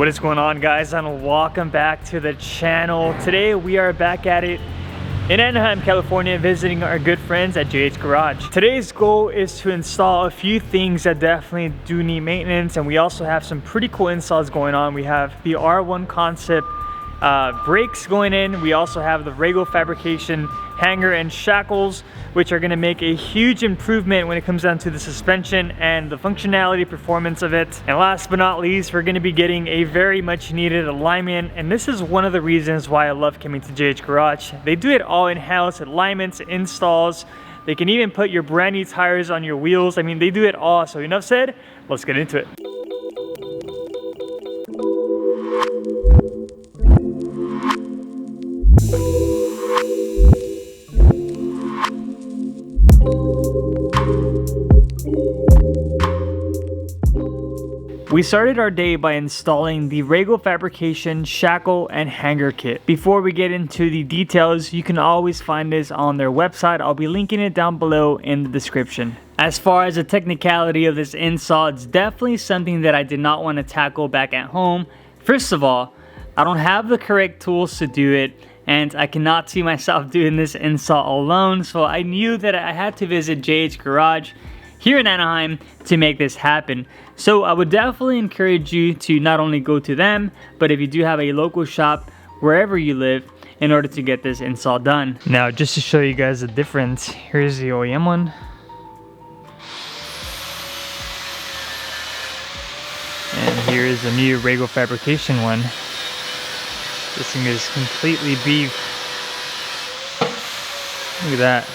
What is going on, guys, and welcome back to the channel. Today we are back at it in Anaheim, California, visiting our good friends at JH Garage. Today's goal is to install a few things that definitely do need maintenance, and we also have some pretty cool installs going on. We have the R1 concept brakes going in. We also have the rago fabrication hanger and shackles, which are going to make a huge improvement when it comes down to the suspension and the functionality performance of it. And last but not least, we're going to be getting a very much needed alignment, and this is one of the reasons why I love coming to JH Garage. They do it all in-house: alignments, installs. They can even put your brand new tires on your wheels. I mean, they do it all. So enough said, let's get into it. We started our day by installing the rago fabrication shackle and hanger kit. Before we get into the details, you can always find this on their website. I'll be linking it down below in the description. As far as the technicality of this install, it's definitely something that I did not want to tackle back at home. First of all, I don't have the correct tools to do it, and I cannot see myself doing this install alone, so I knew that I had to visit JH Garage here in Anaheim to make this happen. So I would definitely encourage you to not only go to them, but if you do have a local shop wherever you live, in order to get this install done. Now, just to show you guys the difference, here's the OEM one. And here's the new rago fabrication one. This thing is completely beef. Look at that.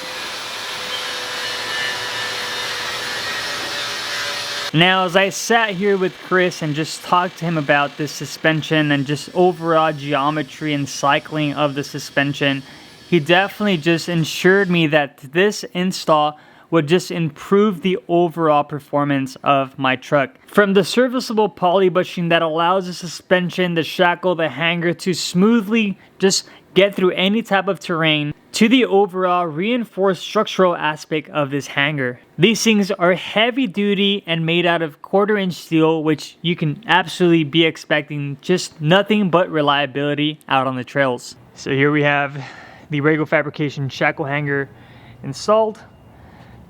Now, as I sat here with Chris and just talked to him about this suspension and just overall geometry and cycling of the suspension, he definitely just assured me that this install would just improve the overall performance of my truck. From the serviceable poly bushing that allows the suspension, the shackle, the hanger to smoothly just get through any type of terrain, to the overall reinforced structural aspect of this hanger. These things are heavy duty and made out of 1/4-inch steel, which you can absolutely be expecting just nothing but reliability out on the trails. So here we have the rago fabrication shackle hanger installed,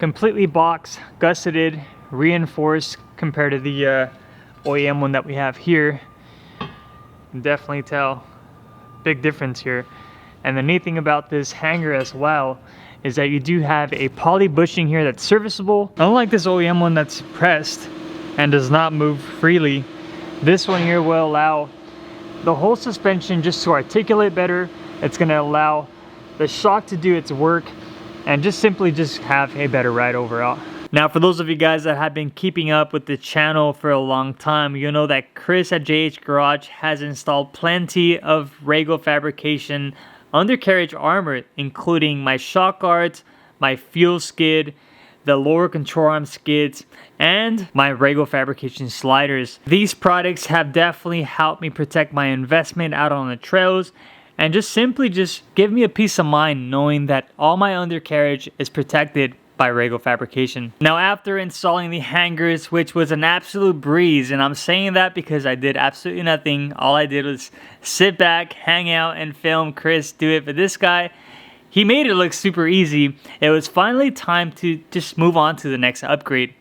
completely boxed, gusseted, reinforced compared to the OEM one that we have here. You can definitely tell big difference here. And the neat thing about this hanger as well is that you do have a poly bushing here that's serviceable. Unlike this OEM one that's pressed and does not move freely, this one here will allow the whole suspension just to articulate better. It's going to allow the shock to do its work and just simply just have a better ride overall. Now, for those of you guys that have been keeping up with the channel for a long time, you know that Chris at JH Garage has installed plenty of rago fabrication undercarriage armor, including my shock guards, my fuel skid, the lower control arm skids, and my rago fabrication sliders. These products have definitely helped me protect my investment out on the trails, and just simply just give me a peace of mind knowing that all my undercarriage is protected by rago fabrication. Now, after installing the hangers, which was an absolute breeze, and I'm saying that because I did absolutely nothing. All I did was sit back, hang out, and film Chris do it. But this guy, he made it look super easy. It was finally time to just move on to the next upgrade.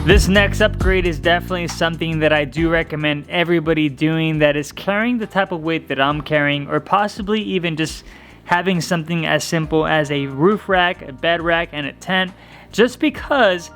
This next upgrade is definitely something that I do recommend everybody doing that is carrying the type of weight that I'm carrying, or possibly even just having something as simple as a roof rack, a bed rack, and a tent, just because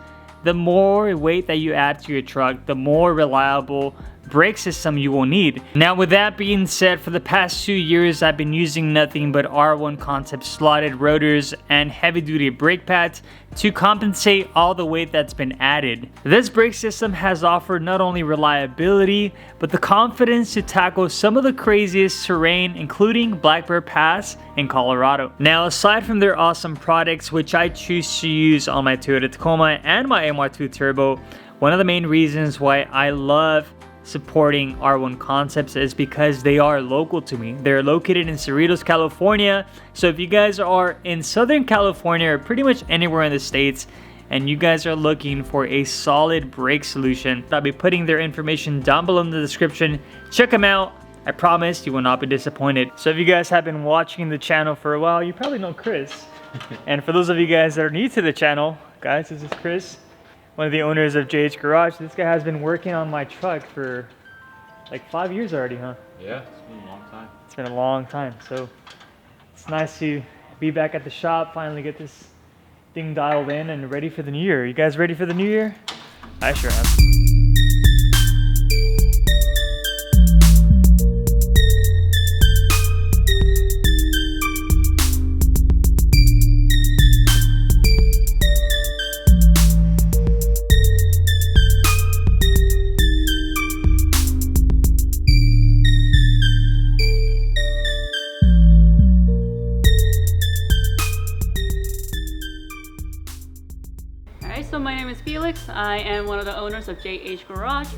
the more weight that you add to your truck, the more reliable brake system you will need. Now, with that being said, for the past 2 years, I've been using nothing but R1 concept slotted rotors and heavy duty brake pads to compensate all the weight that's been added. This brake system has offered not only reliability, but the confidence to tackle some of the craziest terrain, including Blackbird Pass in Colorado. Now, aside from their awesome products, which I choose to use on my Toyota Tacoma and my MR2 Turbo, one of the main reasons why I love supporting R1 Concepts is because they are local to me. They're located in Cerritos, California. So if you guys are in Southern California or pretty much anywhere in the States and you guys are looking for a solid brake solution, I'll be putting their information down below in the description. Check them out. I promise you will not be disappointed. So if you guys have been watching the channel for a while, you probably know Chris. And for those of you guys that are new to the channel, guys, this is Chris, one of the owners of JH Garage. This guy has been working on my truck for like 5 years already, huh? Yeah, it's been a long time. It's been a long time. So it's nice to be back at the shop, finally get this thing dialed in and ready for the new year. You guys ready for the new year? I sure am. So my name is Felix. I am one of the owners of JH Garage,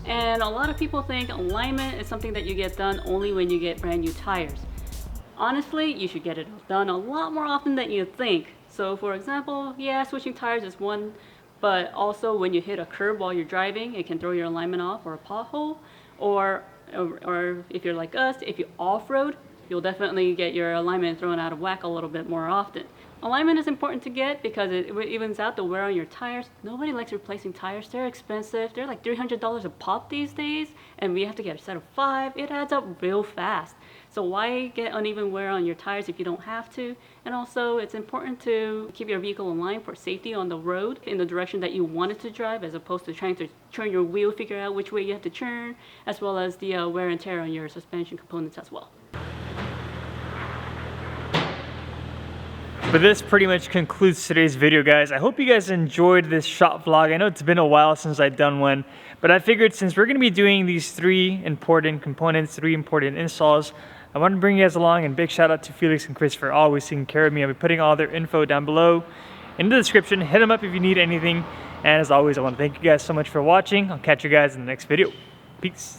and a lot of people think alignment is something that you get done only when you get brand new tires. Honestly, you should get it done a lot more often than you think. So for example, yeah, switching tires is one, but also when you hit a curb while you're driving, it can throw your alignment off, or a pothole, or if you're like us, if you off-road, you'll definitely get your alignment thrown out of whack a little bit more often. Alignment is important to get because it evens out the wear on your tires. Nobody likes replacing tires. They're expensive. They're like $300 a pop these days, and we have to get a set of 5. It adds up real fast. So why get uneven wear on your tires if you don't have to? And also, it's important to keep your vehicle aligned for safety on the road in the direction that you want it to drive, as opposed to trying to turn your wheel, figure out which way you have to turn, as well as the wear and tear on your suspension components as well. But this pretty much concludes today's video, guys. I hope you guys enjoyed this shop vlog. I know it's been a while since I've done one, but I figured since we're going to be doing these 3 important components, 3 important installs, I want to bring you guys along, and big shout out to Felix and Chris for always taking care of me. I'll be putting all their info down below in the description. Hit them up if you need anything. And as always, I want to thank you guys so much for watching. I'll catch you guys in the next video. Peace.